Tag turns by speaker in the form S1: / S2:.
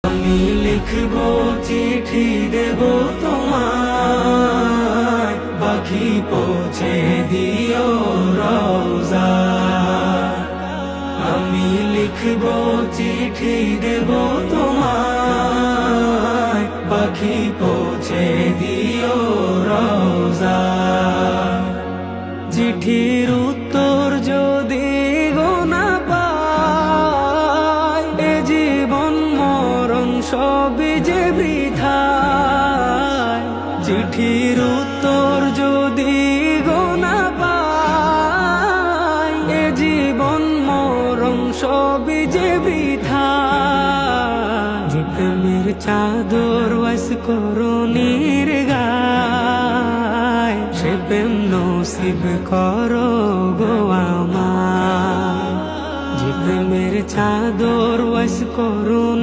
S1: আমি লিখব চিঠি দেব তোমায়, পাখি পৌঁছে দিও রওজা। আমি লিখব চিঠি দেব তোমায়, পাখি পৌঁছে দিও রওজা। চিঠির উত্তর যদি গোনা পাই, এ জীবন মরণ সবই যে বৃথায়। চিঠির উত্তর যদি গোনা পাই, এ জীবন মরণ সবই যে বৃথায়। যে প্রেমের চাদর ওয়াস করুণীর গায়, সে প্রেম নসিব করো গো আমার। যে প্রেমের চাদর ওয়াস করুণ